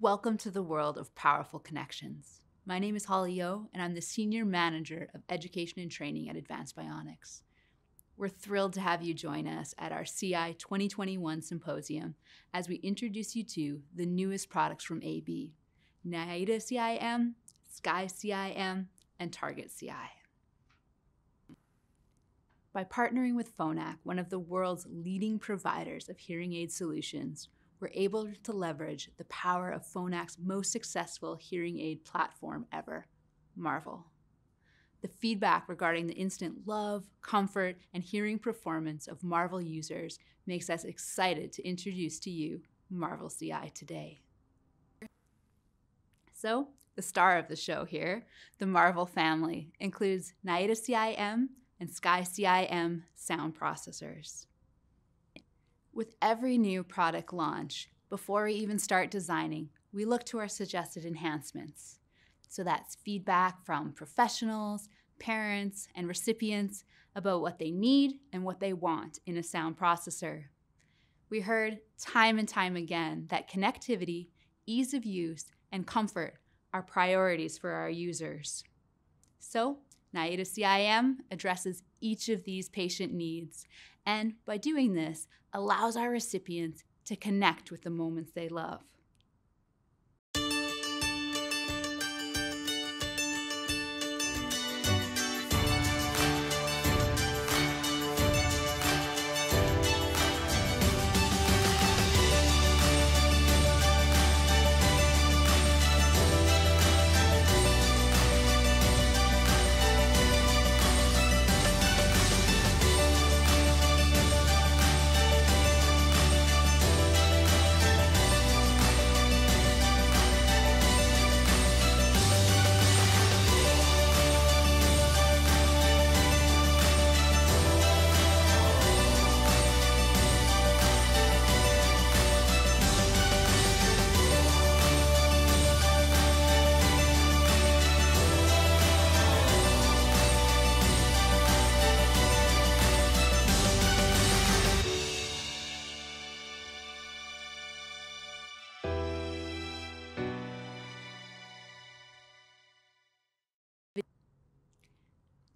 Welcome to the world of powerful connections. My name is Holly Yo, and I'm the Senior Manager of Education and Training at Advanced Bionics. We're thrilled to have you join us at our CI 2021 Symposium as we introduce you to the newest products from AB, NAIDA CIM, Sky CIM, and Target CI. By partnering with Phonak, one of the world's leading providers of hearing aid solutions, we're able to leverage the power of Phonak's most successful hearing aid platform ever, Marvel. The feedback regarding the instant love, comfort, and hearing performance of Marvel users makes us excited to introduce to you Marvel CI today. So, the star of the show here, the Marvel family, includes NAIDA CIM and Sky CIM sound processors. With every new product launch, before we even start designing, we look to our suggested enhancements. So that's feedback from professionals, parents, and recipients about what they need and what they want in a sound processor. We heard time and time again that connectivity, ease of use, and comfort are priorities for our users. So, NAIDA CIM addresses each of these patient needs, and by doing this, allows our recipients to connect with the moments they love.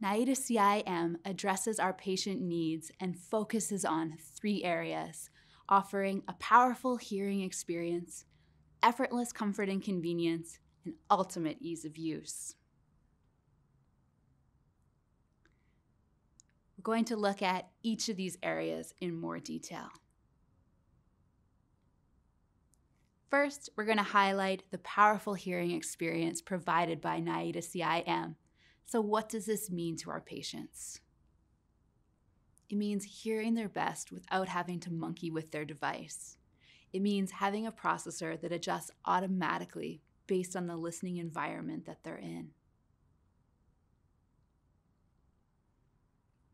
NAIDA CIM addresses our patient needs and focuses on 3 areas, offering a powerful hearing experience, effortless comfort and convenience, and ultimate ease of use. We're going to look at each of these areas in more detail. First, we're going to highlight the powerful hearing experience provided by NAIDA CIM. So what does this mean to our patients? It means hearing their best without having to monkey with their device. It means having a processor that adjusts automatically based on the listening environment that they're in.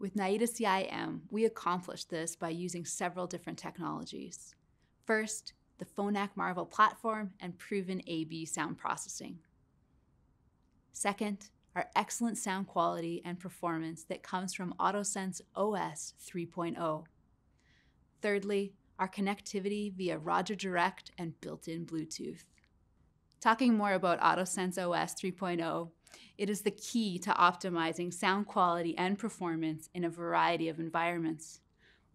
With NAIDA CIM, we accomplished this by using several different technologies. First, the Phonak Marvel platform and proven AB sound processing. Second, our excellent sound quality and performance that comes from AutoSense OS 3.0. Thirdly, our connectivity via Roger Direct and built-in Bluetooth. Talking more about AutoSense OS 3.0, it is the key to optimizing sound quality and performance in a variety of environments.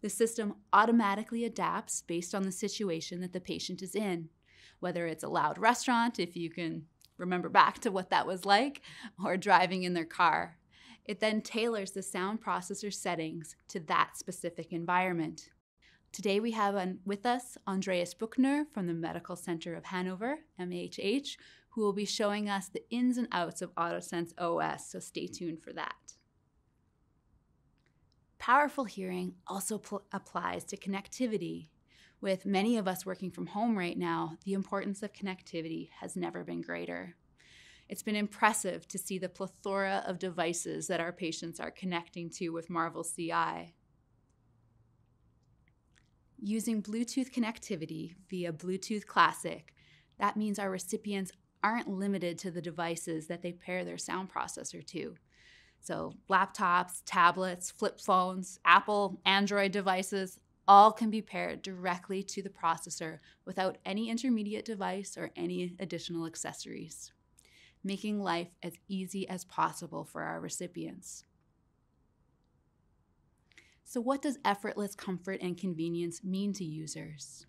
The system automatically adapts based on the situation that the patient is in, whether it's a loud restaurant, if you can remember back to what that was like, or driving in their car. It then tailors the sound processor settings to that specific environment. Today we have with us Andreas Buechner from the Medical Center of Hanover, MHH, who will be showing us the ins and outs of AutoSense OS, so stay tuned for that. Powerful hearing also applies to connectivity. With many of us working from home right now, the importance of connectivity has never been greater. It's been impressive to see the plethora of devices that our patients are connecting to with Marvel CI. Using Bluetooth connectivity via Bluetooth Classic, that means our recipients aren't limited to the devices that they pair their sound processor to. So laptops, tablets, flip phones, Apple, Android devices, all can be paired directly to the processor without any intermediate device or any additional accessories, making life as easy as possible for our recipients. So what does effortless comfort and convenience mean to users?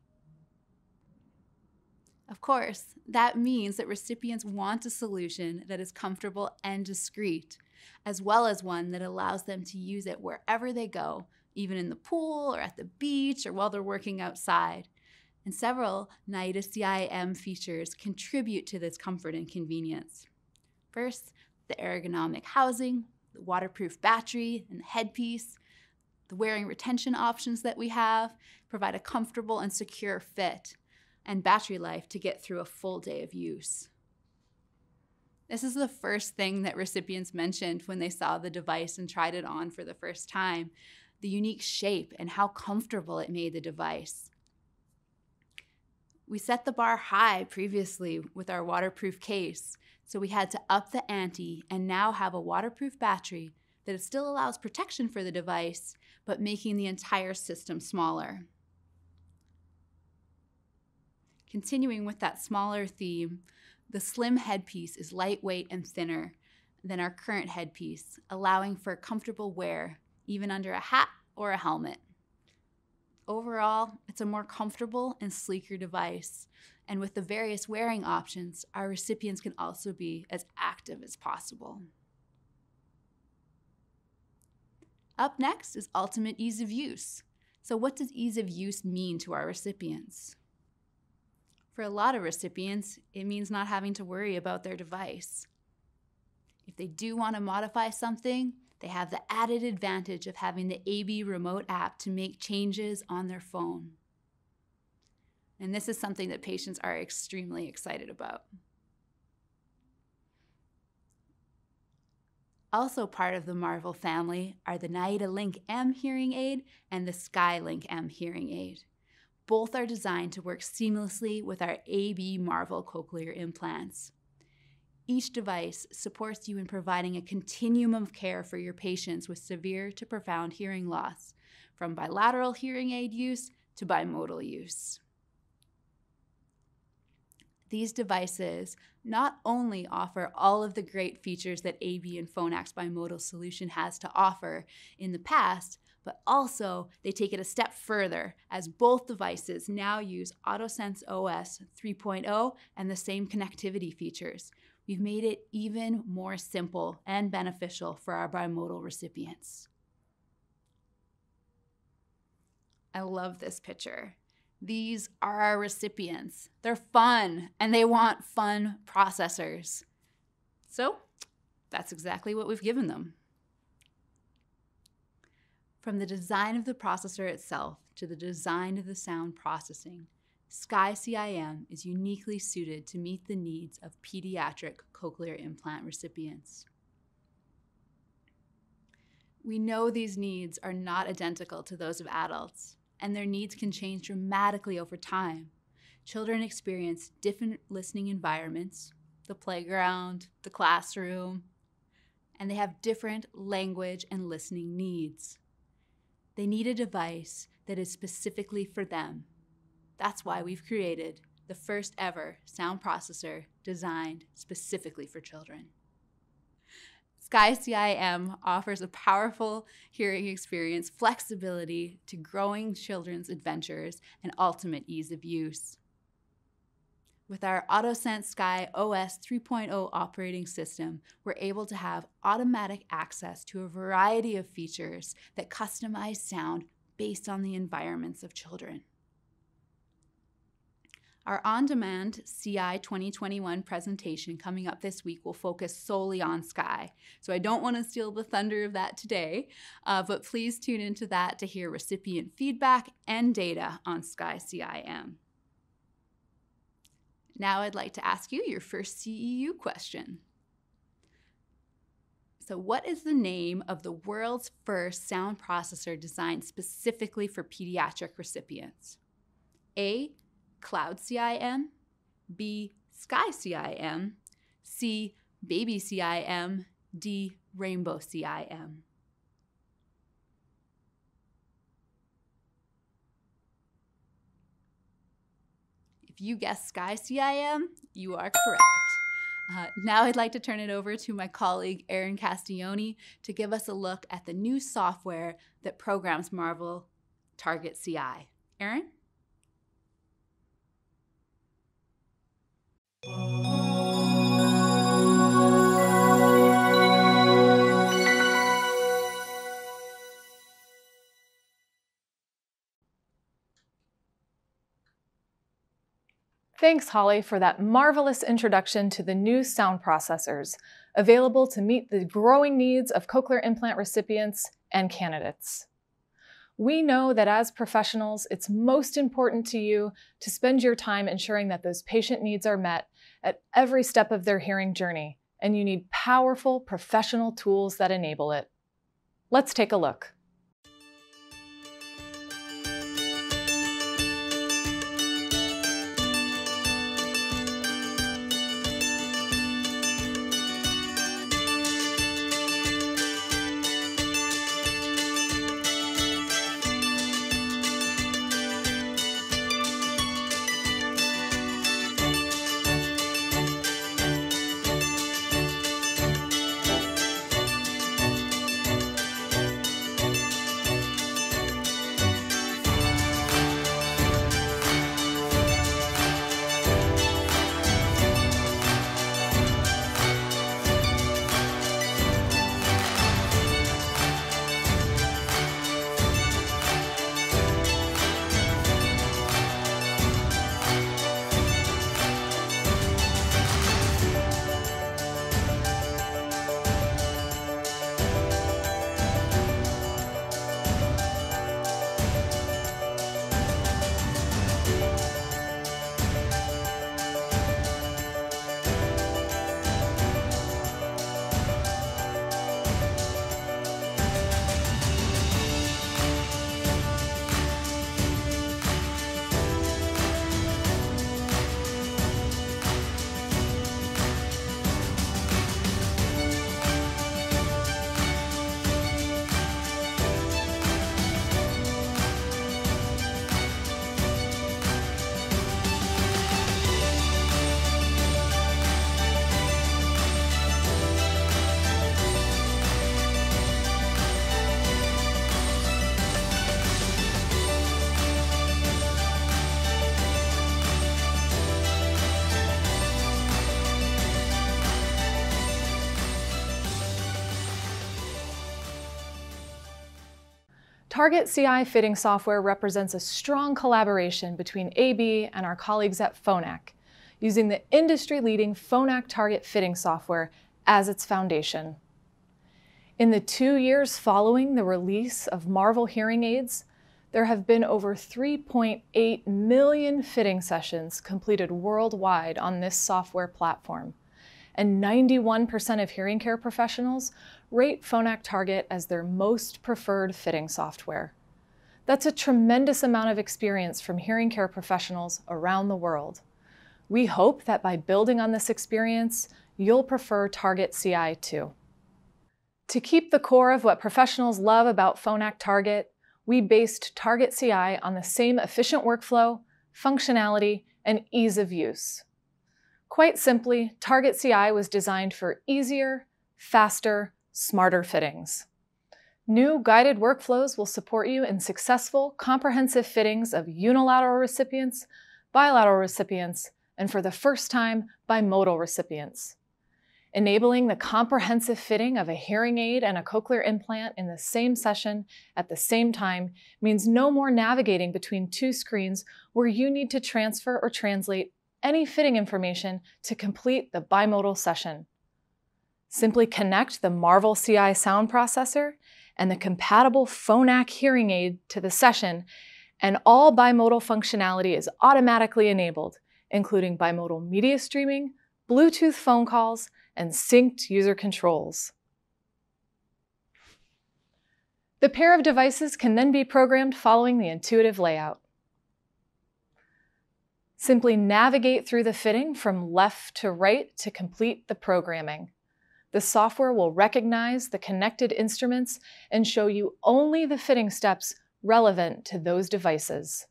Of course, that means that recipients want a solution that is comfortable and discreet, as well as one that allows them to use it wherever they go, even in the pool or at the beach or while they're working outside. And several NIDA CIM features contribute to this comfort and convenience. First, the ergonomic housing, the waterproof battery and the headpiece, the wearing retention options that we have provide a comfortable and secure fit and battery life to get through a full day of use. This is the first thing that recipients mentioned when they saw the device and tried it on for the first time, the unique shape and how comfortable it made the device. We set the bar high previously with our waterproof case, so we had to up the ante and now have a waterproof battery that still allows protection for the device, but making the entire system smaller. Continuing with that smaller theme, the slim headpiece is lightweight and thinner than our current headpiece, allowing for comfortable wear, even under a hat or a helmet. Overall, it's a more comfortable and sleeker device, and with the various wearing options, our recipients can also be as active as possible. Up next is ultimate ease of use. So what does ease of use mean to our recipients? For a lot of recipients, it means not having to worry about their device. If they do want to modify something, they have the added advantage of having the AB remote app to make changes on their phone. And this is something that patients are extremely excited about. Also part of the Marvel family are the NIDA Link M hearing aid and the SkyLink M hearing aid. Both are designed to work seamlessly with our AB Marvel Cochlear Implants. Each device supports you in providing a continuum of care for your patients with severe to profound hearing loss, from bilateral hearing aid use to bimodal use. These devices not only offer all of the great features that AB and Phonax bimodal solution has to offer in the past, but also they take it a step further as both devices now use AutoSense OS 3.0 and the same connectivity features. We've made it even more simple and beneficial for our bimodal recipients. I love this picture. These are our recipients. They're fun and they want fun processors. So that's exactly what we've given them. From the design of the processor itself to the design of the sound processing, SkyCIM is uniquely suited to meet the needs of pediatric cochlear implant recipients. We know these needs are not identical to those of adults, and their needs can change dramatically over time. Children experience different listening environments, the playground, the classroom, and they have different language and listening needs. They need a device that is specifically for them. That's why we've created the first ever sound processor designed specifically for children. SkyCIM offers a powerful hearing experience, flexibility to growing children's adventures, and ultimate ease of use. With our AutoSense Sky OS 3.0 operating system, we're able to have automatic access to a variety of features that customize sound based on the environments of children. Our on-demand CI 2021 presentation coming up this week will focus solely on Sky. So I don't want to steal the thunder of that today, but please tune into that to hear recipient feedback and data on SkyCIM. Now I'd like to ask you your first CEU question. So what is the name of the world's first sound processor designed specifically for pediatric recipients? A, Cloud CIM, B, Sky CIM, C, Baby CIM, D, Rainbow CIM. you guessed Sky CIM, you are correct. Now I'd like to turn it over to my colleague, Erin Castioni, to give us a look at the new software that programs Marvel Target CI. Erin? Thanks, Holly, for that marvelous introduction to the new sound processors, available to meet the growing needs of cochlear implant recipients and candidates. We know that as professionals, it's most important to you to spend your time ensuring that those patient needs are met at every step of their hearing journey, and you need powerful professional tools that enable it. Let's take a look. Target CI fitting software represents a strong collaboration between AB and our colleagues at Phonak, using the industry-leading Phonak Target fitting software as its foundation. In the 2 years following the release of Marvel hearing aids, there have been over 3.8 million fitting sessions completed worldwide on this software platform, and 91% of hearing care professionals rate Phonak Target as their most preferred fitting software. That's a tremendous amount of experience from hearing care professionals around the world. We hope that by building on this experience, you'll prefer Target CI too. To keep the core of what professionals love about Phonak Target, we based Target CI on the same efficient workflow, functionality, and ease of use. Quite simply, Target CI was designed for easier, faster, smarter fittings. New guided workflows will support you in successful, comprehensive fittings of unilateral recipients, bilateral recipients, and for the first time, bimodal recipients. Enabling the comprehensive fitting of a hearing aid and a cochlear implant in the same session at the same time means no more navigating between two screens where you need to transfer or translate any fitting information to complete the bimodal session. Simply connect the Marvel CI sound processor and the compatible Phonak hearing aid to the session, and all bimodal functionality is automatically enabled, including bimodal media streaming, Bluetooth phone calls, and synced user controls. The pair of devices can then be programmed following the intuitive layout. Simply navigate through the fitting from left to right to complete the programming. The software will recognize the connected instruments and show you only the fitting steps relevant to those devices.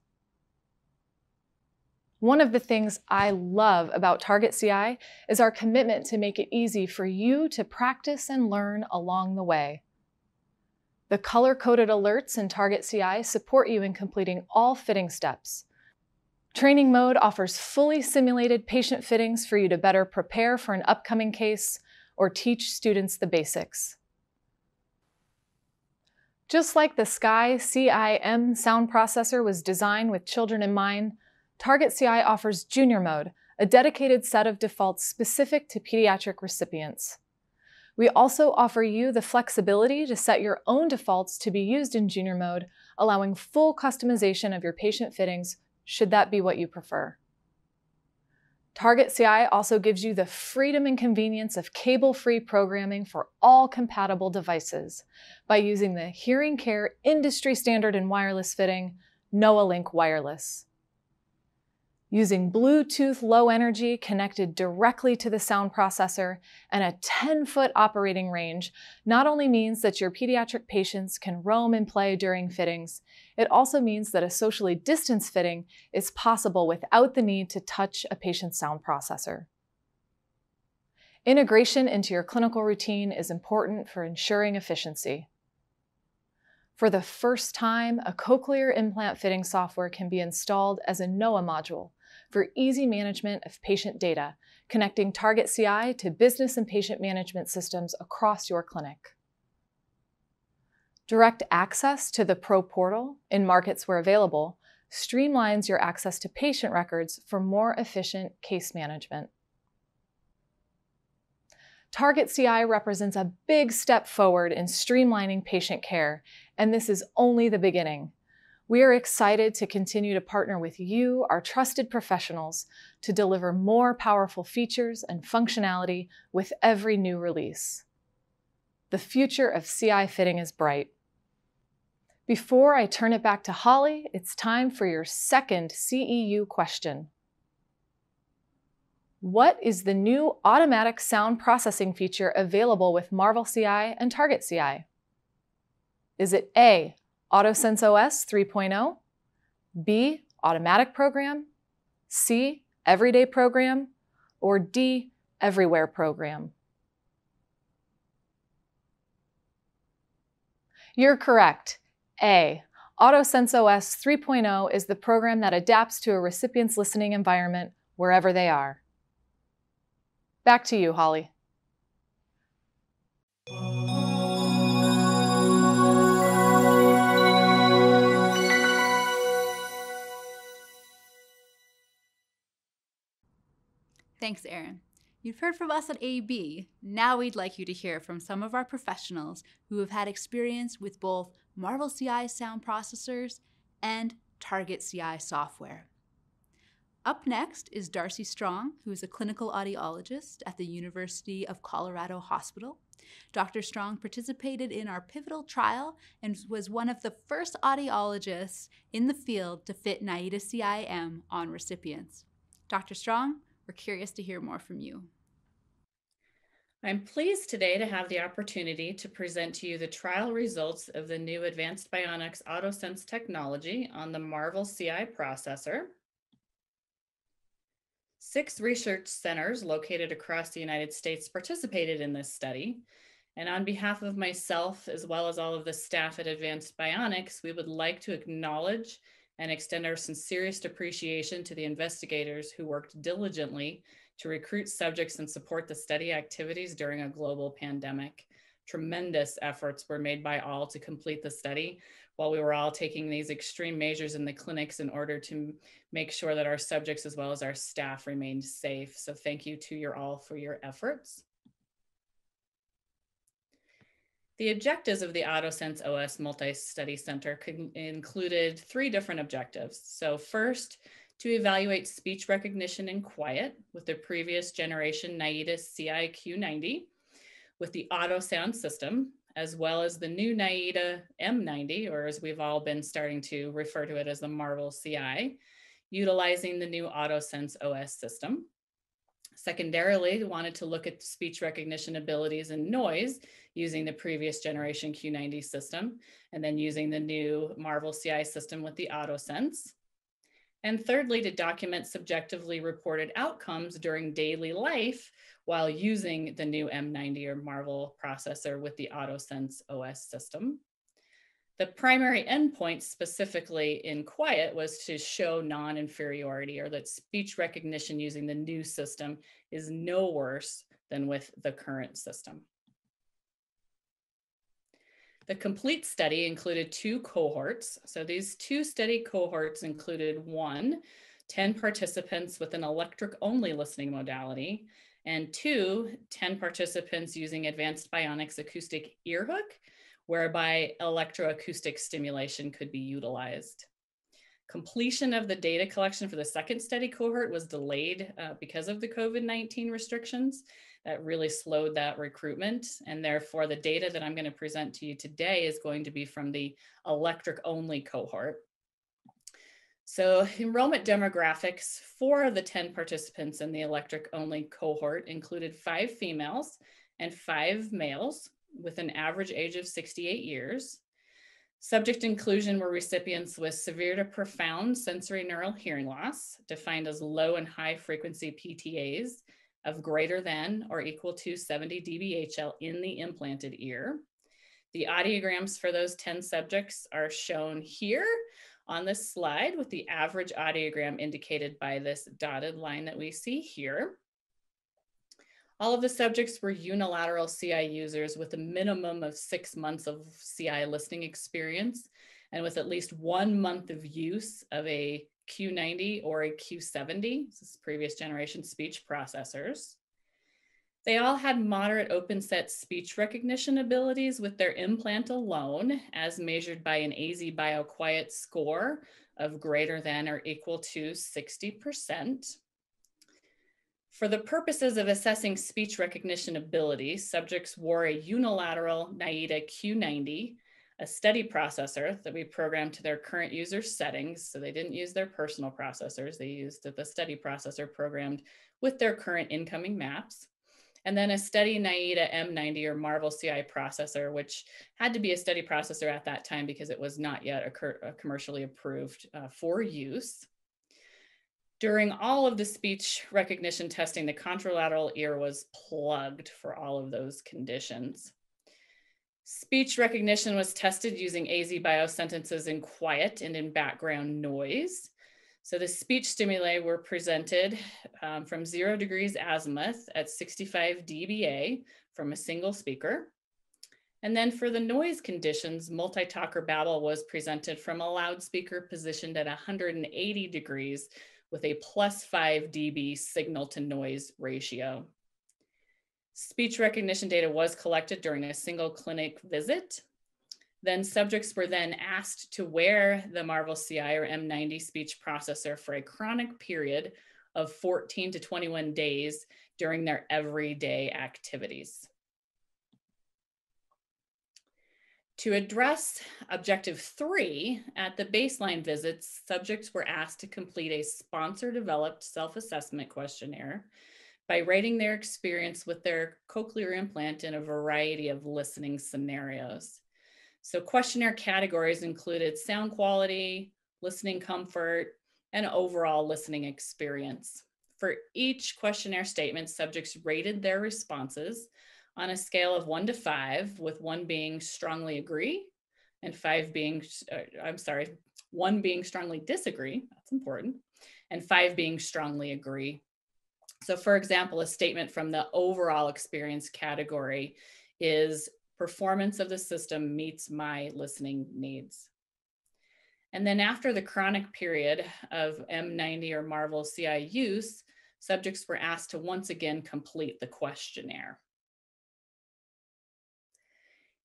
One of the things I love about Target CI is our commitment to make it easy for you to practice and learn along the way. The color-coded alerts in Target CI support you in completing all fitting steps. Training mode offers fully simulated patient fittings for you to better prepare for an upcoming case or teach students the basics. Just like the Sky CIM sound processor was designed with children in mind, Target CI offers Junior Mode, a dedicated set of defaults specific to pediatric recipients. We also offer you the flexibility to set your own defaults to be used in Junior Mode, allowing full customization of your patient fittings, should that be what you prefer. Target CI also gives you the freedom and convenience of cable-free programming for all compatible devices by using the Hearing Care industry standard in wireless fitting, NoaLink Wireless. Using Bluetooth Low Energy connected directly to the sound processor and a 10-foot operating range not only means that your pediatric patients can roam and play during fittings, it also means that a socially distanced fitting is possible without the need to touch a patient's sound processor. Integration into your clinical routine is important for ensuring efficiency. For the first time, a cochlear implant fitting software can be installed as a NOAA module for easy management of patient data, connecting Target CI to business and patient management systems across your clinic. Direct access to the Pro Portal in markets where available streamlines your access to patient records for more efficient case management. Target CI represents a big step forward in streamlining patient care, and this is only the beginning. We are excited to continue to partner with you, our trusted professionals, to deliver more powerful features and functionality with every new release. The future of CI fitting is bright. Before I turn it back to Holly, it's time for your second CEU question. What is the new automatic sound processing feature available with Marvel CI and Target CI? Is it A, AutoSense OS 3.0, B, Automatic Program, C, Everyday Program, or D, Everywhere Program? You're correct. A, AutoSense OS 3.0 is the program that adapts to a recipient's listening environment wherever they are. Back to you, Holly. Thanks, Erin. You've heard from us at AB. Now we'd like you to hear from some of our professionals who have had experience with both Marvel CI sound processors and Target CI software. Up next is Darcy Strong, who is a clinical audiologist at the University of Colorado Hospital. Dr. Strong participated in our pivotal trial and was one of the first audiologists in the field to fit NAIDA CIM on recipients. Dr. Strong, we're curious to hear more from you. I'm pleased today to have the opportunity to present to you the trial results of the new Advanced Bionics AutoSense technology on the Marvel CI processor. 6 research centers located across the United States participated in this study. And on behalf of myself, as well as all of the staff at Advanced Bionics, we would like to acknowledge and extend our sincerest appreciation to the investigators who worked diligently to recruit subjects and support the study activities during a global pandemic. Tremendous efforts were made by all to complete the study while we were all taking these extreme measures in the clinics in order to make sure that our subjects as well as our staff remained safe. So thank you to you all for your efforts. The objectives of the AutoSense OS Multi-Study Center included 3 different objectives. So first, to evaluate speech recognition in quiet with the previous generation NAIDA CI-Q90 with the AutoSound system, as well as the new NAIDA M90, or as we've all been starting to refer to it as the Marvel CI, utilizing the new AutoSense OS system. Secondarily, we wanted to look at speech recognition abilities and noise using the previous generation Q90 system, and then using the new Marvel CI system with the AutoSense. And thirdly, to document subjectively reported outcomes during daily life while using the new M90 or Marvel processor with the AutoSense OS system. The primary endpoint specifically in Quiet was to show non-inferiority, or that speech recognition using the new system is no worse than with the current system. The complete study included 2 cohorts. So these 2 study cohorts included 10 participants with an electric-only listening modality, and 10 participants using advanced bionics acoustic ear hook, whereby electroacoustic stimulation could be utilized. Completion of the data collection for the second study cohort was delayed because of the COVID-19 restrictions. That really slowed that recruitment, and therefore the data that I'm going to present to you today is going to be from the electric-only cohort. So enrollment demographics for the 10 participants in the electric-only cohort included 5 females and 5 males with an average age of 68 years. Subject inclusion were recipients with severe to profound sensory neural hearing loss, defined as low and high frequency PTAs of greater than or equal to 70 dBHL in the implanted ear. The audiograms for those 10 subjects are shown here on this slide, with the average audiogram indicated by this dotted line that we see here. All of the subjects were unilateral CI users with a minimum of 6 months of CI listening experience and with at least 1 month of use of a Q90 or a Q70, this is previous generation speech processors. They all had moderate open set speech recognition abilities with their implant alone, as measured by an AZ BioQuiet score of greater than or equal to 60%. For the purposes of assessing speech recognition ability, subjects wore a unilateral NAIDA Q90, a study processor that we programmed to their current user settings. So they didn't use their personal processors, they used the study processor programmed with their current incoming maps. And then a study NAIDA M90 or Marvel CI processor, which had to be a study processor at that time because it was not yet commercially approved for use. During all of the speech recognition testing, the contralateral ear was plugged for all of those conditions. Speech recognition was tested using AZ Biosentences in quiet and in background noise. So the speech stimuli were presented from 0 degrees azimuth at 65 dBA from a single speaker. And then for the noise conditions, multi-talk or babble was presented from a loudspeaker positioned at 180 degrees with a +5 dB signal to noise ratio. Speech recognition data was collected during a single clinic visit. Then subjects were then asked to wear the Marvel CI or M90 speech processor for a chronic period of 14 to 21 days during their everyday activities. To address objective 3, at the baseline visits, subjects were asked to complete a sponsor-developed self-assessment questionnaire by rating their experience with their cochlear implant in a variety of listening scenarios. So questionnaire categories included sound quality, listening comfort, and overall listening experience. For each questionnaire statement, subjects rated their responses on a scale of 1 to 5, with 1 being strongly agree and 5 being, 1 being strongly disagree, that's important, and 5 being strongly agree. So for example, a statement from the overall experience category is performance of the system meets my listening needs. And then after the chronic period of M90 or Marvel CI use, subjects were asked to once again complete the questionnaire.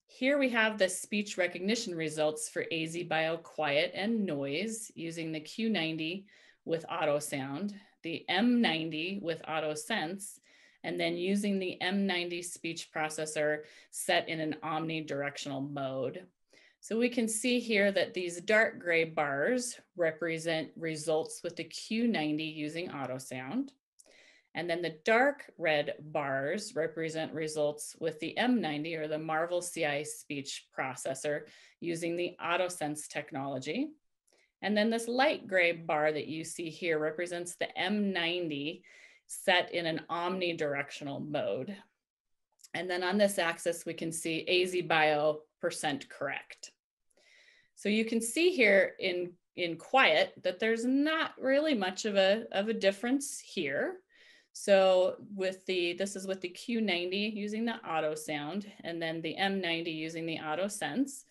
Here we have the speech recognition results for AZ BioQuiet and noise using the Q90 with AutoSound, the M90 with AutoSense, and then using the M90 speech processor set in an omnidirectional mode. So we can see here that these dark gray bars represent results with the Q90 using AutoSound. And then the dark red bars represent results with the M90 or the Marvel CI speech processor using the AutoSense technology. And then this light gray bar that you see here represents the M90 set in an omnidirectional mode. And then on this axis, we can see AZ Bio % correct. So you can see here in quiet that there's not really much of a difference here. So this is with the Q90 using the auto sound, and then the M90 using the AutoSense.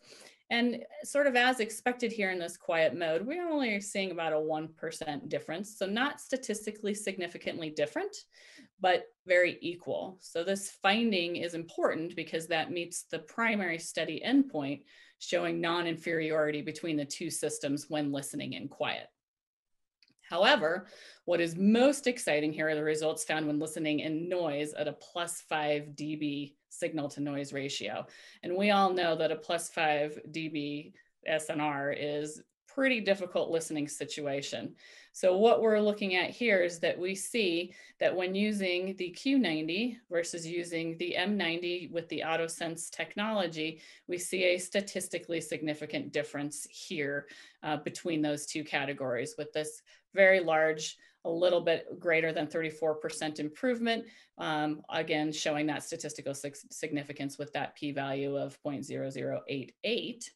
And sort of as expected here in this quiet mode, we're only seeing about a 1% difference. So not statistically significantly different, but very equal. So this finding is important because that meets the primary study endpoint, showing non-inferiority between the two systems when listening in quiet. However, what is most exciting here are the results found when listening in noise at a +5 dB signal to noise ratio. And we all know that a +5 dB SNR is pretty difficult listening situation. So what we're looking at here is that we see that when using the Q90 versus using the M90 with the AutoSense technology, we see a statistically significant difference here between those two categories, with this very large, a little bit greater than 34% improvement, again, showing that statistical significance with that p-value of 0.0088.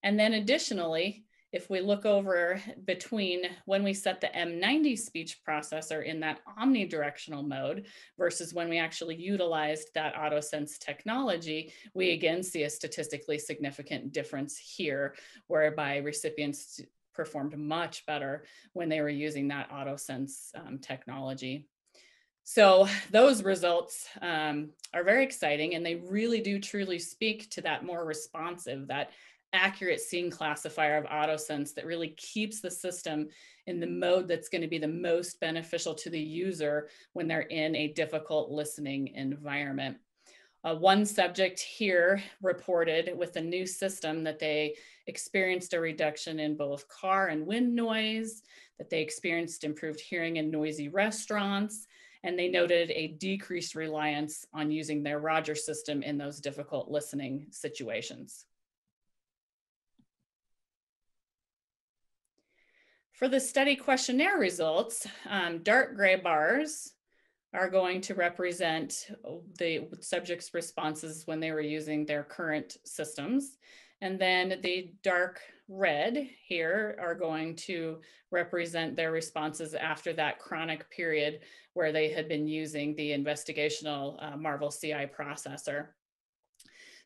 And then additionally, if we look over between when we set the M90 speech processor in that omnidirectional mode versus when we actually utilized that AutoSense technology, we again see a statistically significant difference here, whereby recipients performed much better when they were using that AutoSense technology. So those results are very exciting, and they really do truly speak to that more responsive, that accurate scene classifier of AutoSense that really keeps the system in the mode that's going to be the most beneficial to the user when they're in a difficult listening environment. One subject here reported with the new system that they experienced a reduction in both car and wind noise, that they experienced improved hearing in noisy restaurants, and they noted a decreased reliance on using their Roger system in those difficult listening situations. For the study questionnaire results, dark gray bars are going to represent the subjects' responses when they were using their current systems. And then the dark red here are going to represent their responses after that chronic period where they had been using the investigational Marvel CI processor.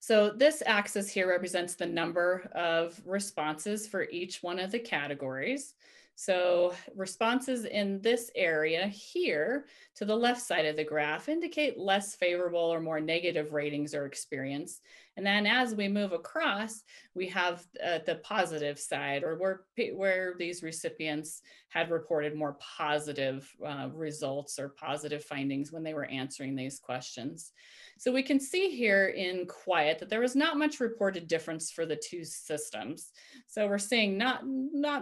So this axis here represents the number of responses for each one of the categories. So responses in this area here to the left side of the graph indicate less favorable or more negative ratings or experience. And then as we move across, we have the positive side, or where these recipients had reported more positive results or positive findings when they were answering these questions. So we can see here in quiet that there was not much reported difference for the two systems. So we're seeing not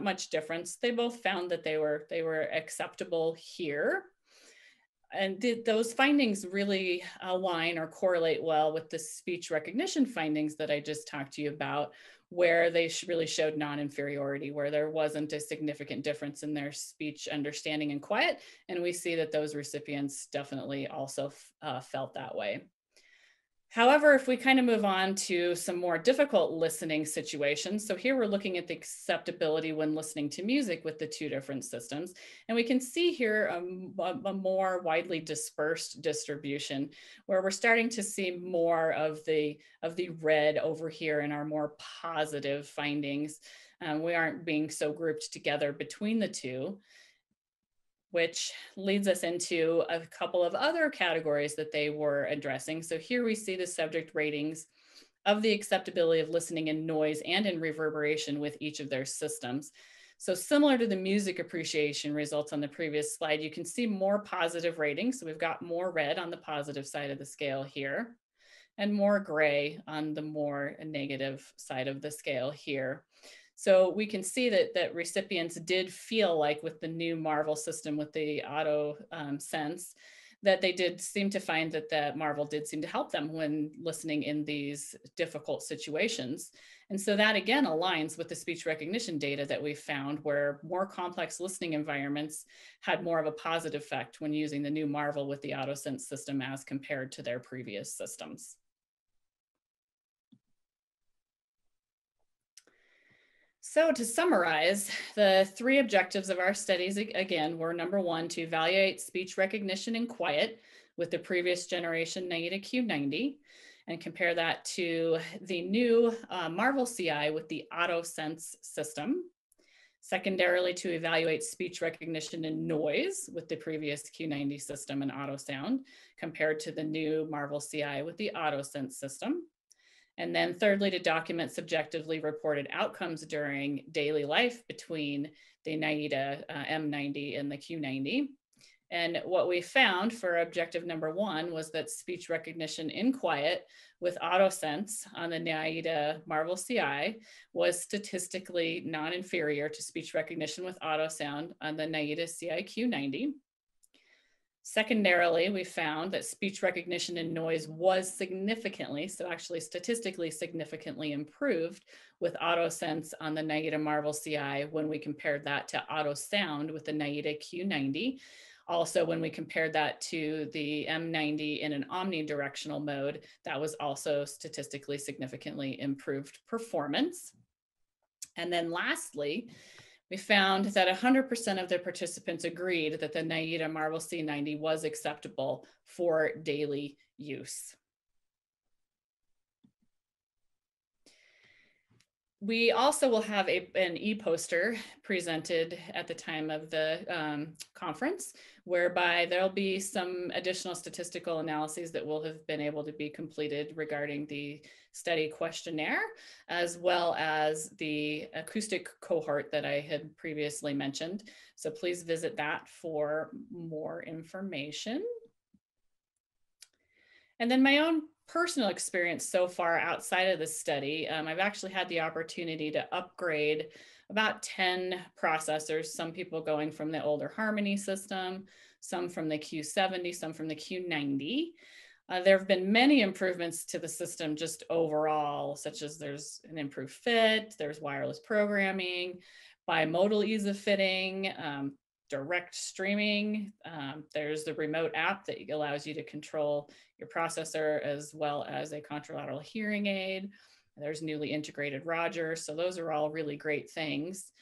much difference. They both found that they were acceptable here. And those findings really align or correlate well with the speech recognition findings that I just talked to you about, where they really showed non-inferiority, where there wasn't a significant difference in their speech understanding and quiet. And we see that those recipients definitely also felt that way. However, if we kind of move on to some more difficult listening situations, so here we're looking at the acceptability when listening to music with the two different systems, and we can see here a more widely dispersed distribution, where we're starting to see more of the red over here in our more positive findings. We aren't being so grouped together between the two, which leads us into a couple of other categories that they were addressing. So here we see the subject ratings of the acceptability of listening in noise and in reverberation with each of their systems. So similar to the music appreciation results on the previous slide, you can see more positive ratings. So we've got more red on the positive side of the scale here, and more gray on the more negative side of the scale here. So we can see that recipients did feel like with the new Marvel system with the AutoSense, that they did seem to find that the Marvel did seem to help them when listening in these difficult situations. And so that again aligns with the speech recognition data that we found, where more complex listening environments had more of a positive effect when using the new Marvel with the AutoSense system as compared to their previous systems. So to summarize, the 3 objectives of our studies, again, were number 1, to evaluate speech recognition in quiet with the previous generation Naida Q90 and compare that to the new Marvel CI with the AutoSense system. Secondarily, to evaluate speech recognition in noise with the previous Q90 system and AutoSound compared to the new Marvel CI with the AutoSense system. And then thirdly, to document subjectively reported outcomes during daily life between the Naida M90 and the Q90. And what we found for objective number 1 was that speech recognition in quiet with AutoSense on the Naida Marvel CI was statistically non-inferior to speech recognition with AutoSound on the Naida CI Q90. Secondarily, we found that speech recognition in noise was significantly, so actually statistically significantly improved with AutoSense on the Naida Marvel CI when we compared that to AutoSound with the Naida Q90. Also, when we compared that to the M90 in an omnidirectional mode, that was also statistically significantly improved performance. And then lastly, we found that 100% of the participants agreed that the Naida Marvel C90 was acceptable for daily use. We also will have an e-poster presented at the time of the conference, whereby there'll be some additional statistical analyses that will have been able to be completed regarding the study questionnaire, as well as the acoustic cohort that I had previously mentioned. So please visit that for more information. And then my own personal experience so far outside of the study, I've actually had the opportunity to upgrade about 10 processors, some people going from the older Harmony system, some from the Q70, some from the Q90. There have been many improvements to the system just overall, such as there's an improved fit, there's wireless programming, bimodal ease of fitting, direct streaming. There's the remote app that allows you to control your processor as well as a contralateral hearing aid. There's newly integrated Roger. So those are all really great things.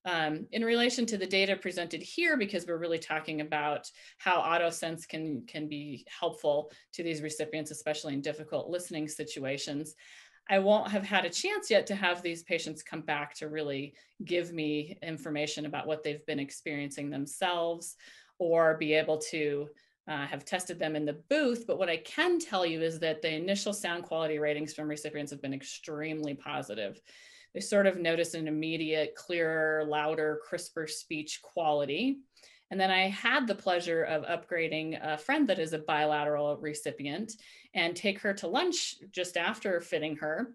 In relation to the data presented here, because we're really talking about how AutoSense can be helpful to these recipients, especially in difficult listening situations, I won't have had a chance yet to have these patients come back to really give me information about what they've been experiencing themselves or be able to have tested them in the booth. But what I can tell you is that the initial sound quality ratings from recipients have been extremely positive. They sort of notice an immediate, clearer, louder, crisper speech quality. And then I had the pleasure of upgrading a friend that is a bilateral recipient and take her to lunch just after fitting her.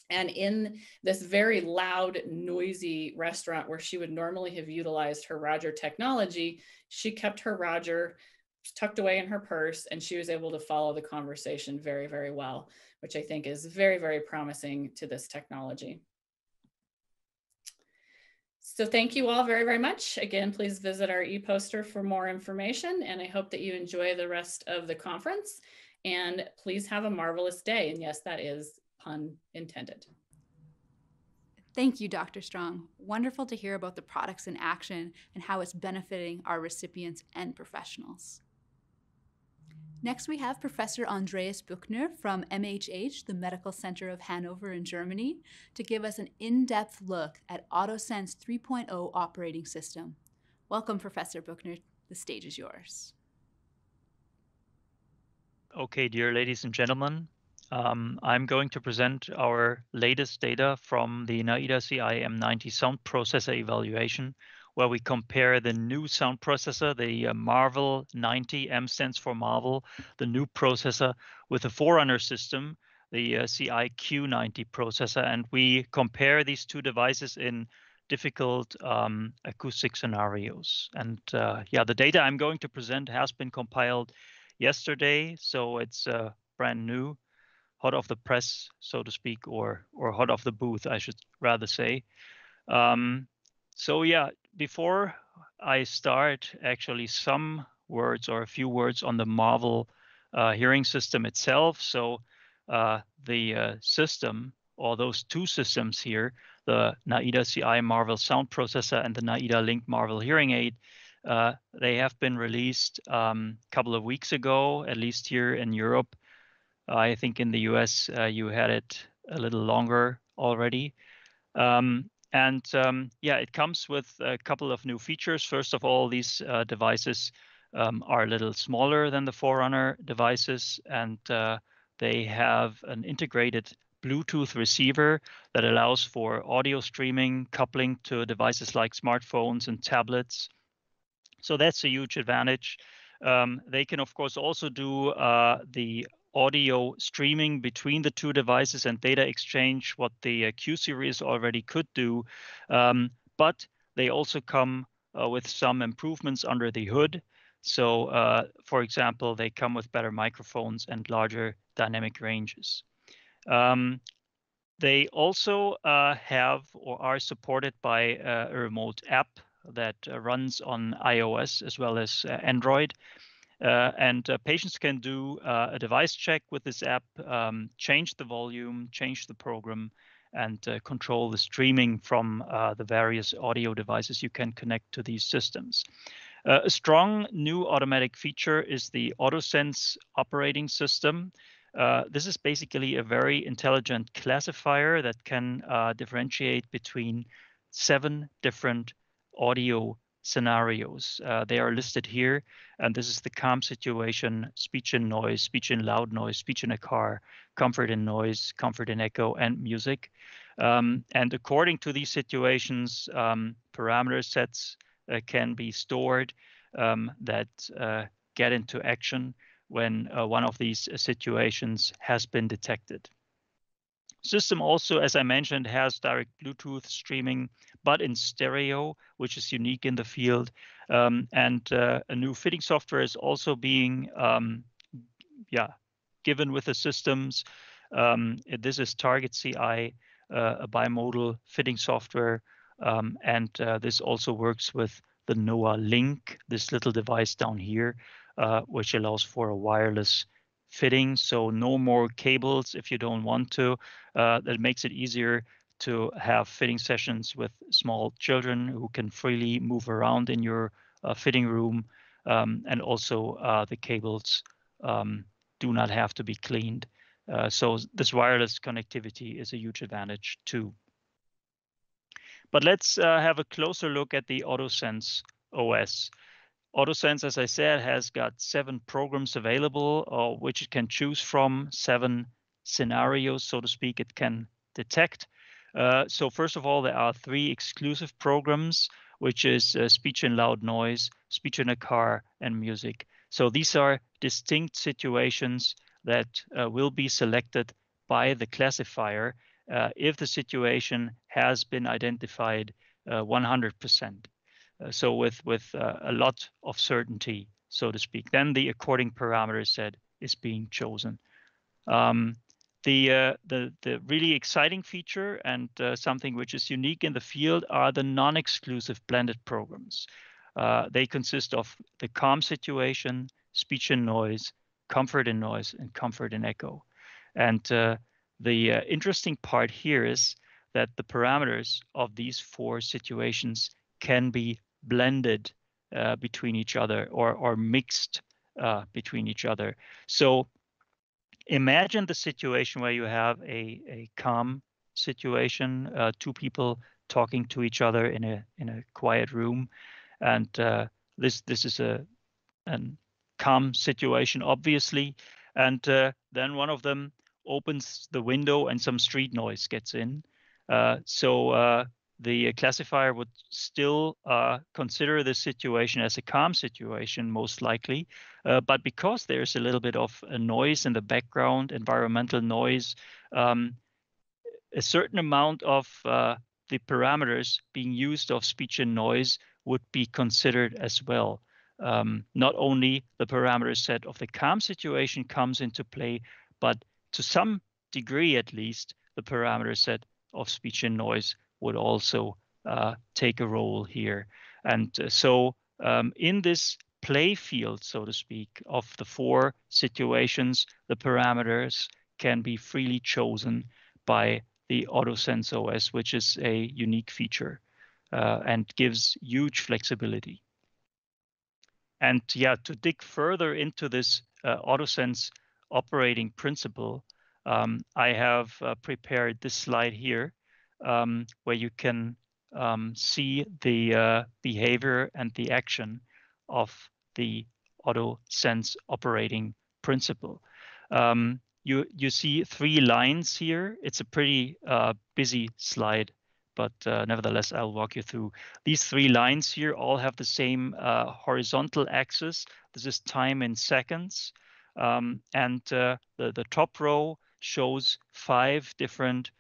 And in this very loud, noisy restaurant where she would normally have utilized her Roger technology, she kept her Roger tucked away in her purse, and she was able to follow the conversation very, very well, which I think is very, very promising to this technology. So thank you all very, very much. Again, please visit our e-poster for more information, and I hope that you enjoy the rest of the conference, and please have a marvelous day. And yes, that is pun intended. Thank you, Dr. Strong. Wonderful to hear about the products in action and how it's benefiting our recipients and professionals. Next, we have Professor Andreas Buechner from MHH, the Medical Center of Hanover in Germany, to give us an in-depth look at AutoSense 3.0 operating system. Welcome, Professor Buechner. The stage is yours. Okay, dear ladies and gentlemen, I'm going to present our latest data from the Naida CI M90 sound processor evaluation, where we compare the new sound processor, the Marvel 90, M stands for Marvel, the new processor, with the forerunner system, the CI Q90 processor, and we compare these two devices in difficult acoustic scenarios. And yeah, the data I'm going to present has been compiled yesterday, so it's brand new, hot off the press, so to speak, or hot off the booth, I should rather say. So yeah, before I start, actually some words or a few words on the Marvel hearing system itself. So the system, or those two systems here, the NAIDA CI Marvel Sound Processor and the NAIDA Link Marvel Hearing Aid, they have been released a couple of weeks ago, at least here in Europe. I think in the US you had it a little longer already. Yeah, it comes with a couple of new features. First of all, these devices are a little smaller than the Forerunner devices, and they have an integrated Bluetooth receiver that allows for audio streaming, coupling to devices like smartphones and tablets. So that's a huge advantage. They can, of course, also do the audio streaming between the two devices and data exchange, what the Q series already could do. But they also come with some improvements under the hood. So, for example, they come with better microphones and larger dynamic ranges. They also have or are supported by a remote app that runs on iOS as well as Android. And patients can do a device check with this app, change the volume, change the program, and control the streaming from the various audio devices you can connect to these systems. A strong new automatic feature is the AutoSense operating system. This is basically a very intelligent classifier that can differentiate between 7 different audio scenarios. They are listed here, and this is the calm situation, speech and noise, speech and loud noise, speech in a car, comfort and noise, comfort and echo, and music. And according to these situations, parameter sets can be stored that get into action when one of these situations has been detected. System also, as I mentioned, has direct Bluetooth streaming, but in stereo, which is unique in the field. And a new fitting software is also being given with the systems. This is Target CI, a bimodal fitting software. And this also works with the NOA Link, this little device down here, which allows for a wireless fitting. So no more cables if you don't want to. That makes it easier to have fitting sessions with small children who can freely move around in your fitting room. And also the cables do not have to be cleaned. So this wireless connectivity is a huge advantage too. But let's have a closer look at the AutoSense OS. AutoSense, as I said, has got 7 programs available, which it can choose from, 7 scenarios, so to speak, it can detect. So first of all, there are 3 exclusive programs, which is speech and loud noise, speech in a car, and music. So these are distinct situations that will be selected by the classifier if the situation has been identified 100%. So with a lot of certainty, so to speak, then the according parameter set is being chosen. The really exciting feature and something which is unique in the field are the non-exclusive blended programs. They consist of the calm situation, speech and noise, comfort and noise, and comfort and echo. And the interesting part here is that the parameters of these 4 situations can be blended between each other or mixed between each other. So imagine the situation where you have a calm situation, 2 people talking to each other in a quiet room, and this is a calm situation, obviously, and then one of them opens the window and some street noise gets in. So the classifier would still consider this situation as a calm situation, most likely. But because there's a little bit of a noise in the background, environmental noise, a certain amount of the parameters being used of speech and noise would be considered as well. not only the parameter set of the calm situation comes into play, but to some degree at least, the parameter set of speech and noise would also take a role here. And so in this play field, so to speak, of the four situations, the parameters can be freely chosen by the AutoSense OS, which is a unique feature and gives huge flexibility. And yeah, to dig further into this AutoSense operating principle, I have prepared this slide here where you can see the behavior and the action of the AutoSense operating principle. You see three lines here. It's a pretty busy slide, but nevertheless, I'll walk you through. These three lines here all have the same horizontal axis. This is time in seconds. And the top row shows 5 different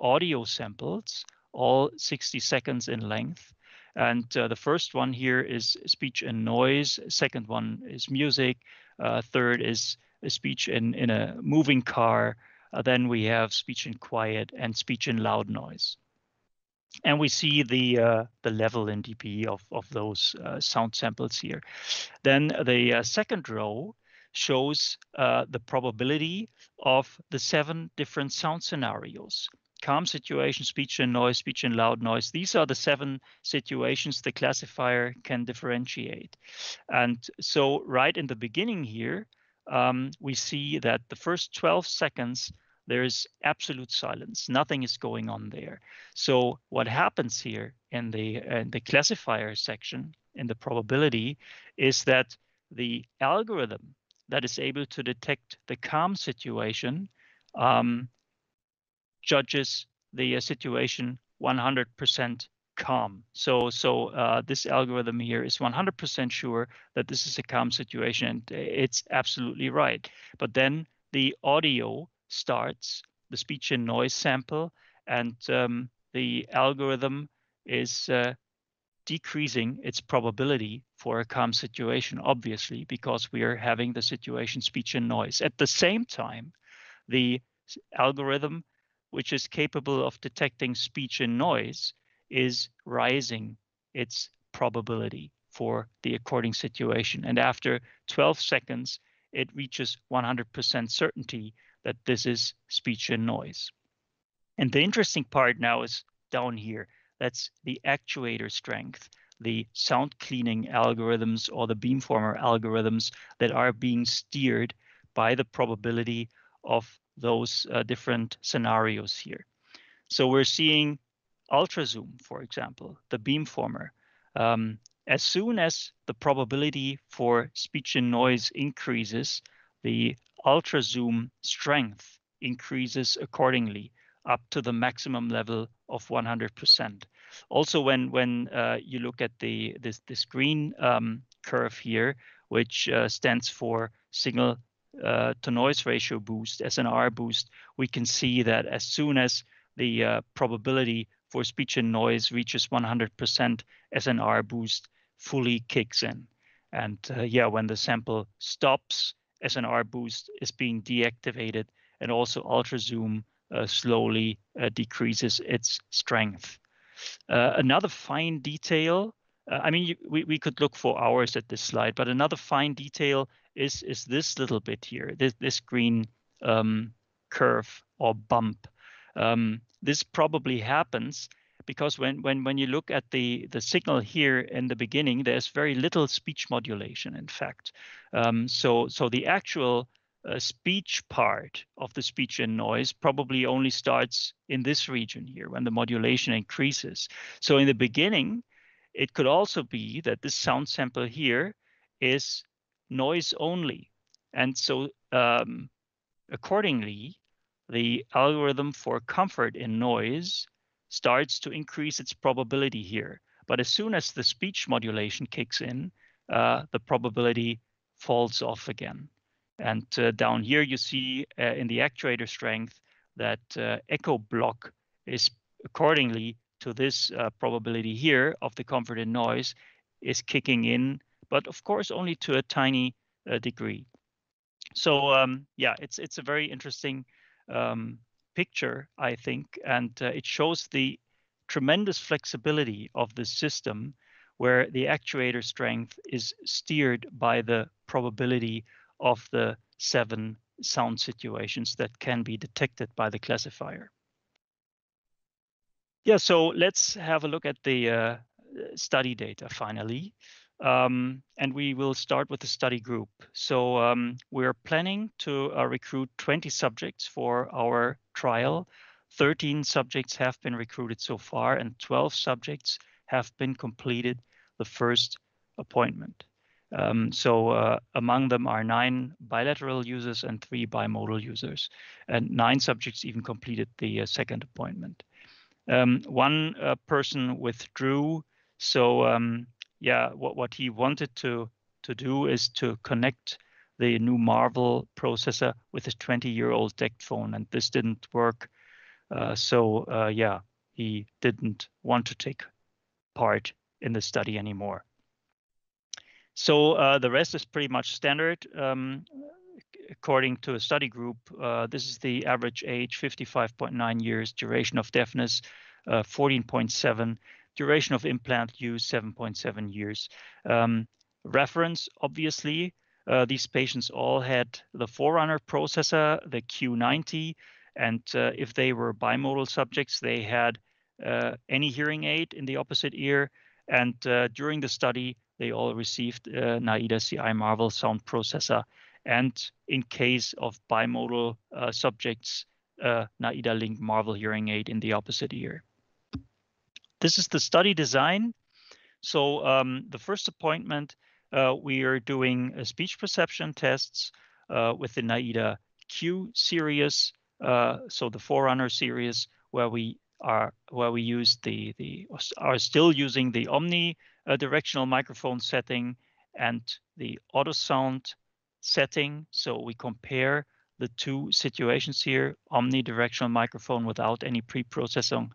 audio samples, all 60 seconds in length. And the first one here is speech and noise. Second one is music. Third is a speech in a moving car. Then we have speech in quiet and speech in loud noise. And we see the level in dB of those sound samples here. Then the second row shows the probability of the 7 different sound scenarios. Calm situation, speech and noise, speech and loud noise. These are the 7 situations the classifier can differentiate. And so right in the beginning here, we see that the first 12 seconds, there is absolute silence. Nothing is going on there. So what happens here in the classifier section, in the probability, is that the algorithm that is able to detect the calm situation judges the situation 100% calm. So this algorithm here is 100% sure that this is a calm situation, and it's absolutely right. But then the audio starts, the speech and noise sample, and the algorithm is decreasing its probability for a calm situation, obviously, because we are having the situation speech and noise. At the same time, the algorithm, which is capable of detecting speech and noise, is rising its probability for the according situation. And after 12 seconds, it reaches 100% certainty that this is speech and noise. And the interesting part now is down here. That's the actuator strength, the sound cleaning algorithms or the beamformer algorithms that are being steered by the probability of those different scenarios here. So we're seeing ultrazoom, for example, the beamformer. As soon as the probability for speech and noise increases, the ultrazoom strength increases accordingly up to the maximum level of 100%. Also, when you look at this green curve here, which stands for signal to noise ratio boost, SNR boost, we can see that as soon as the probability for speech and noise reaches 100%, SNR boost fully kicks in. And yeah, when the sample stops, SNR boost is being deactivated, and also ultrazoom slowly decreases its strength. Another fine detail, I mean, we could look for hours at this slide, but another fine detail is this little bit here, this green curve or bump. This probably happens because when you look at the signal here in the beginning, there's very little speech modulation, in fact. So the actual speech part of the speech and noise probably only starts in this region here when the modulation increases. So in the beginning, it could also be that this sound sample here is noise only. And so accordingly, the algorithm for comfort in noise starts to increase its probability here. But as soon as the speech modulation kicks in, the probability falls off again. And down here, you see in the actuator strength that echo block is accordingly to this probability here of the comfort in noise is kicking in but of course only to a tiny degree. So yeah, it's a very interesting picture, I think, and it shows the tremendous flexibility of the system, where the actuator strength is steered by the probability of the 7 sound situations that can be detected by the classifier. Yeah, so let's have a look at the study data finally. And we will start with the study group. So we're planning to recruit 20 subjects for our trial. 13 subjects have been recruited so far, and 12 subjects have been completed the first appointment. So among them are 9 bilateral users and 3 bimodal users, and 9 subjects even completed the second appointment. One person withdrew, so yeah, what he wanted to do is to connect the new Marvel processor with his 20-year-old DECT phone, and this didn't work. So yeah, he didn't want to take part in the study anymore. So the rest is pretty much standard. According to a study group, this is the average age, 55.9 years, duration of deafness, 14.7, duration of implant use, 7.7 years. Reference, obviously, these patients all had the Forerunner processor, the Q90, and if they were bimodal subjects, they had any hearing aid in the opposite ear, and during the study, they all received NAIDA CI Marvel sound processor, and in case of bimodal subjects, NAIDA Link Marvel hearing aid in the opposite ear. This is the study design. So the first appointment, we are doing speech perception tests with the NAIDA Q series, so the Forerunner series, where we are still using the omni directional microphone setting and the AutoSound setting. So we compare the two situations here: omnidirectional microphone without any pre-processing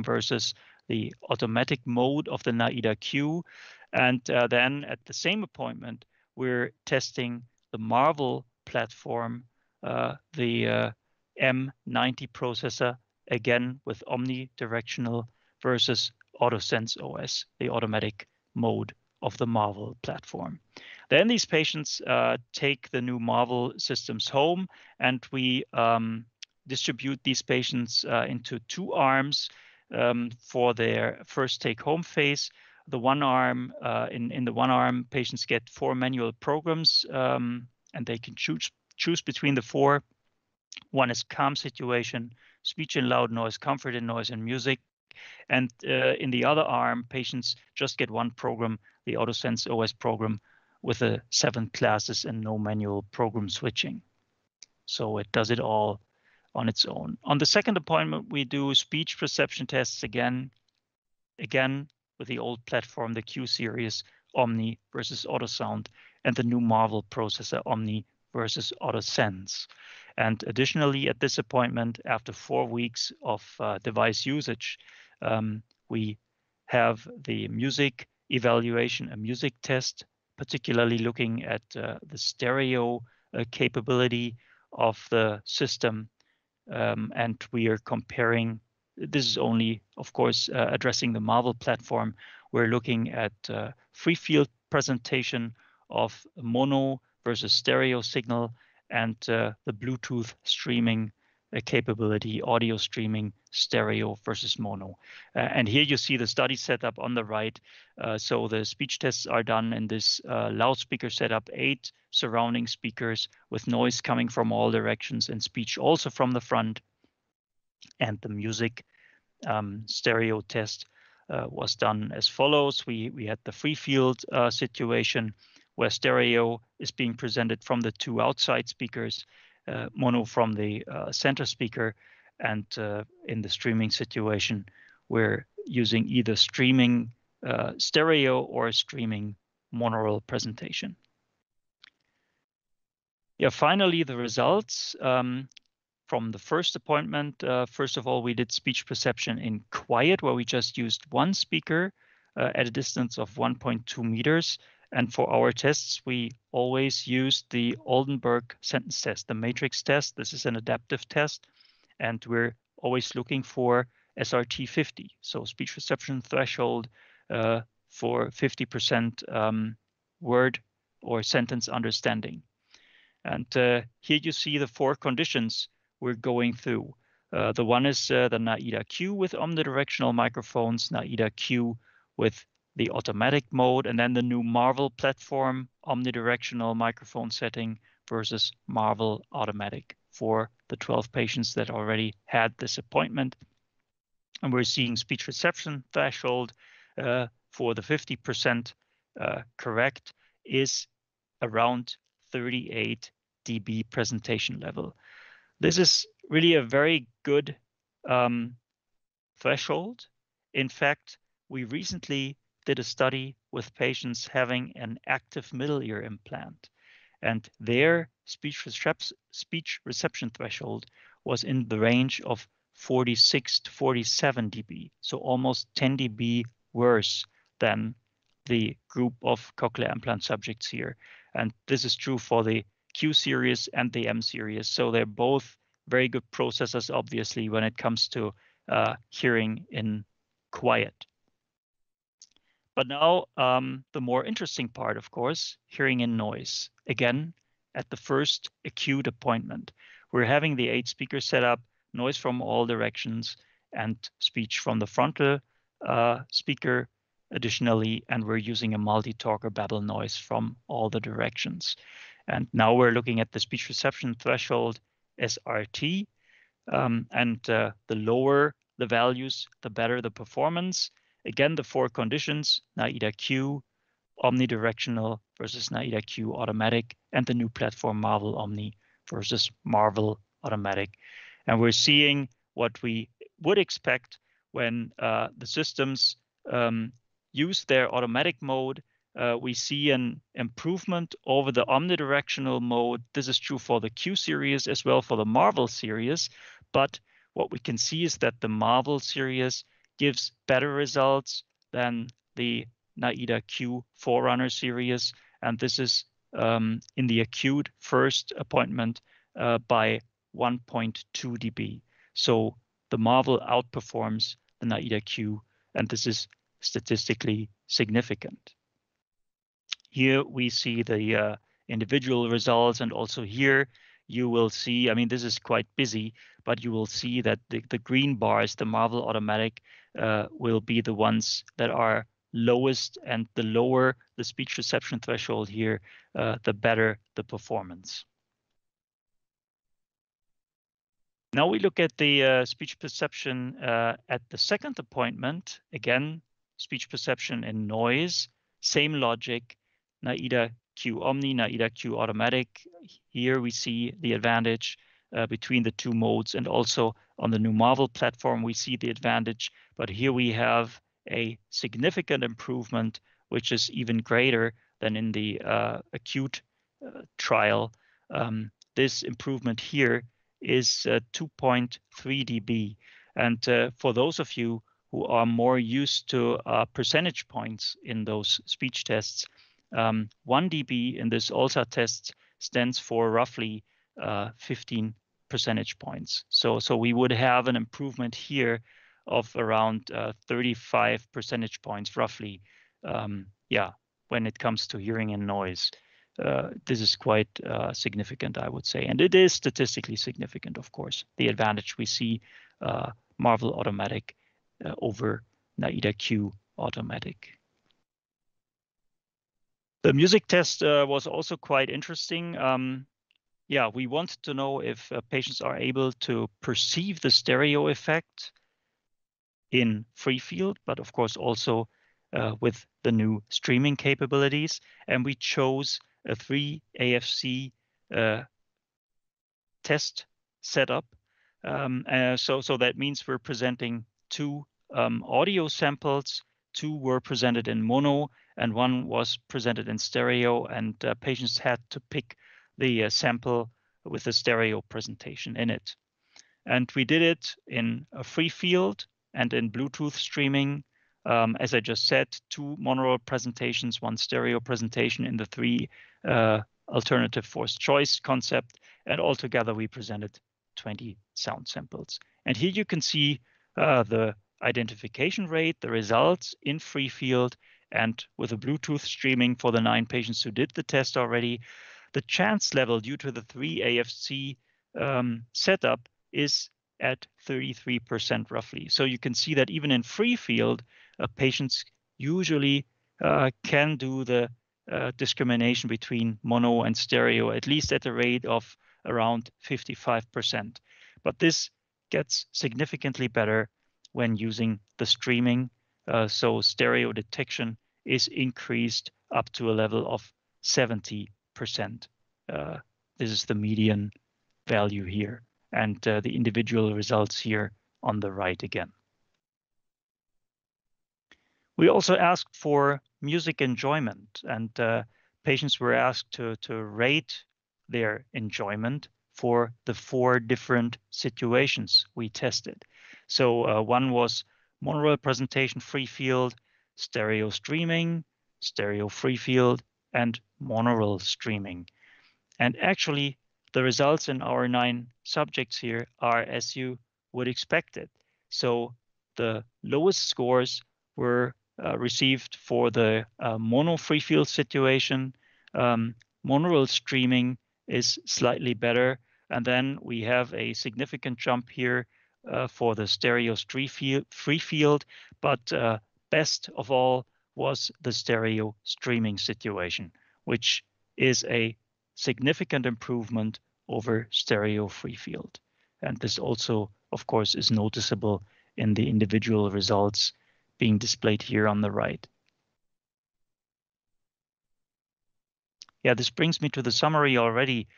versus the automatic mode of the NAIDA Q. And then at the same appointment, we're testing the Marvel platform, the M90 processor, again with omnidirectional versus AutoSense OS, the automatic mode of the Marvel platform. Then these patients take the new Marvel systems home, and we distribute these patients into 2 arms for their first take-home phase. The one arm, in the one arm, patients get 4 manual programs, and they can choose between the 4. One is calm situation, speech in loud noise, comfort in noise, and music. And in the other arm, patients just get 1 program, the AutoSense OS program, with the 7 classes and no manual program switching. So it does it all on its own. On the second appointment, we do speech perception tests again with the old platform, the Q series, Omni versus AutoSound, and the new Marvel processor, Omni versus AutoSense. And additionally, at this appointment, after 4 weeks of device usage, we have the music evaluation, a music test, particularly looking at the stereo capability of the system. And we are comparing, this is only, of course, addressing the Marvel platform. We're looking at free field presentation of mono versus stereo signal, and the Bluetooth streaming capability, audio streaming, stereo versus mono. And here you see the study setup on the right. So the speech tests are done in this loudspeaker setup, 8 surrounding speakers with noise coming from all directions and speech also from the front. And the music stereo test was done as follows. We had the free field situation where stereo is being presented from the 2 outside speakers, mono from the center speaker, and in the streaming situation, we're using either streaming stereo or streaming monaural presentation. Yeah, finally, the results from the first appointment. First of all, we did speech perception in quiet, where we just used 1 speaker at a distance of 1.2 meters. And for our tests, we always use the Oldenburg sentence test, the matrix test. This is an adaptive test, and we're always looking for SRT 50, so speech reception threshold for 50% word or sentence understanding. And here you see the 4 conditions we're going through. The one is the NAIDA Q with omnidirectional microphones, NAIDA Q with the automatic mode, and then the new Marvel platform omnidirectional microphone setting versus Marvel automatic for the 12 patients that already had this appointment. And we're seeing speech reception threshold for the 50% correct is around 38 dB presentation level. This is really a very good threshold. In fact, we recently did a study with patients having an active middle ear implant, and their speech reception threshold was in the range of 46 to 47 dB, so almost 10 dB worse than the group of cochlear implant subjects here. And this is true for the Q series and the M series. So they're both very good processors, obviously, when it comes to hearing in quiet. But now the more interesting part, of course, hearing in noise. Again, at the first acute appointment, we're having the 8 speakers set up, noise from all directions, and speech from the frontal speaker additionally, and we're using a multi-talk or babble noise from all the directions. And now we're looking at the speech reception threshold SRT, and the lower the values, the better the performance. Again, the 4 conditions, NAIDA Q, omnidirectional versus NAIDA Q automatic, and the new platform Marvel Omni versus Marvel automatic. And we're seeing what we would expect when the systems use their automatic mode. We see an improvement over the omnidirectional mode. This is true for the Q series as well for the Marvel series. But what we can see is that the Marvel series gives better results than the NAIDA Q Forerunner series. And this is in the acute first appointment by 1.2 dB. So the Marvel outperforms the NAIDA Q, and this is statistically significant. Here we see the individual results, and also here you will see, I mean, this is quite busy, but you will see that the green bars, the Marvel automatic, will be the ones that are lowest, and the lower the speech reception threshold here, the better the performance. Now we look at the speech perception at the second appointment. Again, speech perception in noise, same logic, NAIDA Q Omni, NAIDA Q automatic. Here we see the advantage between the 2 modes, and also on the new Marvel platform we see the advantage, but here we have a significant improvement, which is even greater than in the acute trial. This improvement here is 2.3 dB. And for those of you who are more used to percentage points in those speech tests, 1 dB in this ALSA test stands for roughly 15 percentage points. So we would have an improvement here of around 35 percentage points roughly, when it comes to hearing and noise. This is quite significant, I would say. And it is statistically significant, of course, the advantage we see Marvel automatic over NAIDA Q automatic. The music test was also quite interesting. We wanted to know if patients are able to perceive the stereo effect in free field, but of course also with the new streaming capabilities. And we chose a 3 AFC test setup. So that means we're presenting 2 audio samples. 2 were presented in mono, and 1 was presented in stereo, and patients had to pick the sample with the stereo presentation in it. And we did it in a free field and in Bluetooth streaming As I just said, 2 monaural presentations, 1 stereo presentation in the 3 alternative forced choice concept, and altogether we presented 20 sound samples. And here you can see the identification rate, the results in free field, and with a Bluetooth streaming for the 9 patients who did the test already. The chance level due to the 3 AFC setup is at 33% roughly. So you can see that even in free field, patients usually can do the discrimination between mono and stereo, at least at a rate of around 55%. But this gets significantly better when using the streaming. So stereo detection is increased up to a level of 70%. This is the median value here, and the individual results here on the right again. We also asked for music enjoyment, and patients were asked to rate their enjoyment for the 4 different situations we tested. So one was monaural presentation free field, stereo streaming, stereo free field, and monaural streaming. And actually, the results in our 9 subjects here are as you would expect it. So the lowest scores were received for the mono free field situation. Monaural streaming is slightly better. And then we have a significant jump here for the stereo free field. But best of all was the stereo streaming situation, which is a significant improvement over stereo free field. And this also, of course, is noticeable in the individual results being displayed here on the right. Yeah, this brings me to the summary already.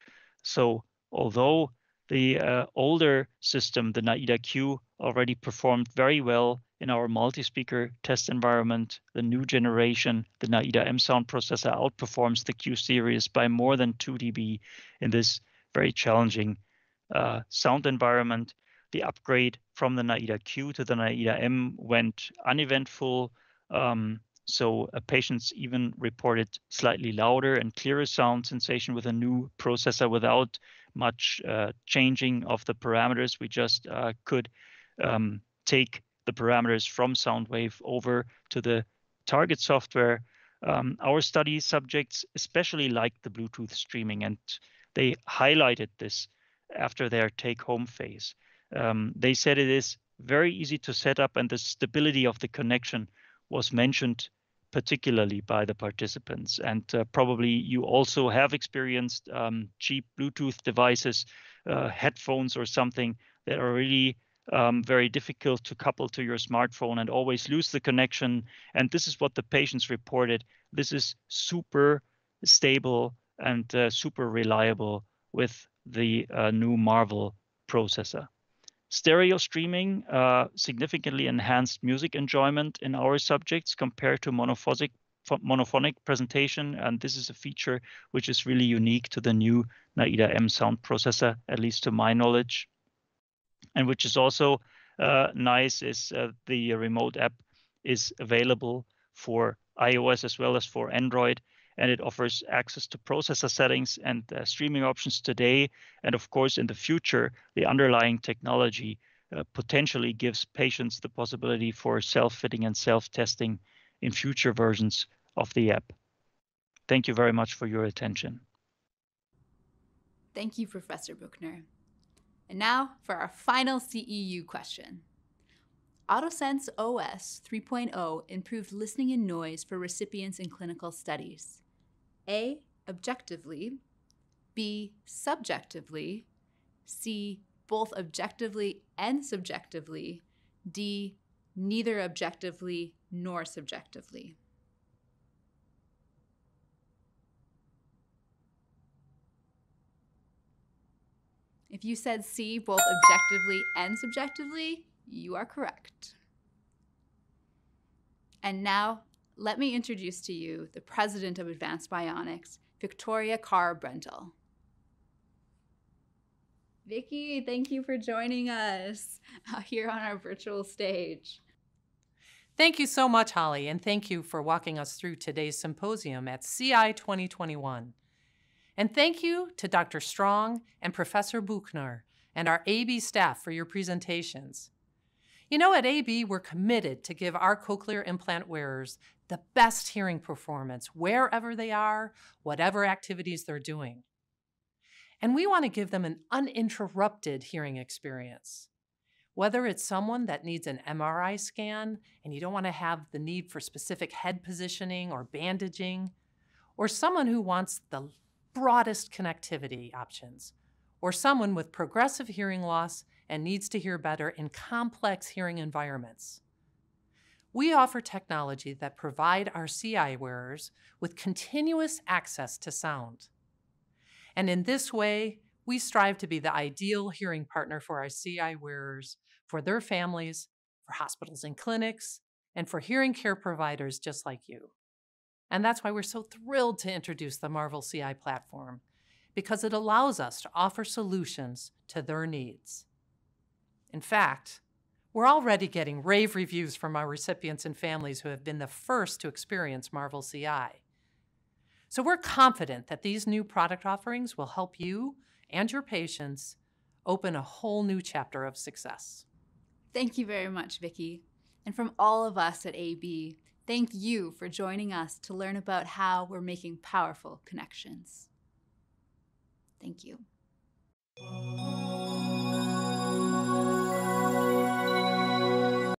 So although the older system, the NAIDA Q, already performed very well in our multi-speaker test environment, the new generation, the NAIDA M sound processor, outperforms the Q series by more than 2 dB in this very challenging sound environment. The upgrade from the NAIDA Q to the NAIDA M went uneventful. So patients even reported slightly louder and clearer sound sensation with a new processor without much changing of the parameters. We just could take the parameters from SoundWave over to the target software. Our study subjects especially liked the Bluetooth streaming, and they highlighted this after their take-home phase. They said it is very easy to set up, and the stability of the connection was mentioned particularly by the participants. And probably you also have experienced cheap Bluetooth devices, headphones or something that are really very difficult to couple to your smartphone and always lose the connection. And this is what the patients reported. This is super stable and super reliable with the new Marvel processor. Stereo streaming significantly enhanced music enjoyment in our subjects compared to monophonic presentation. And this is a feature which is really unique to the new NAIDA M sound processor, at least to my knowledge. And which is also nice is the remote app is available for iOS as well as for Android. And it offers access to processor settings and streaming options today. And of course, in the future, the underlying technology potentially gives patients the possibility for self-fitting and self-testing in future versions of the app. Thank you very much for your attention. Thank you, Professor Buechner. And now for our final CEU question. AutoSense OS 3.0 improved listening and noise for recipients in clinical studies. A, objectively, B, subjectively, C, both objectively and subjectively, D, neither objectively nor subjectively. If you said C, both objectively and subjectively, you are correct. And now, let me introduce to you the president of Advanced Bionics, Victoria Carr-Brentel. Vicki, thank you for joining us here on our virtual stage. Thank you so much, Holly, and thank you for walking us through today's symposium at CI 2021. And thank you to Dr. Strong and Professor Buechner and our AB staff for your presentations. You know, at AB, we're committed to give our cochlear implant wearers the best hearing performance wherever they are, whatever activities they're doing. And we want to give them an uninterrupted hearing experience. Whether it's someone that needs an MRI scan and you don't want to have the need for specific head positioning or bandaging, or someone who wants the broadest connectivity options, or someone with progressive hearing loss and needs to hear better in complex hearing environments. We offer technology that provide our CI wearers with continuous access to sound. And in this way, we strive to be the ideal hearing partner for our CI wearers, for their families, for hospitals and clinics, and for hearing care providers just like you. And that's why we're so thrilled to introduce the Marvel CI platform, because it allows us to offer solutions to their needs. In fact, we're already getting rave reviews from our recipients and families who have been the first to experience Marvel CI. So we're confident that these new product offerings will help you and your patients open a whole new chapter of success. Thank you very much, Vicki. And from all of us at AB, thank you for joining us to learn about how we're making powerful connections. Thank you.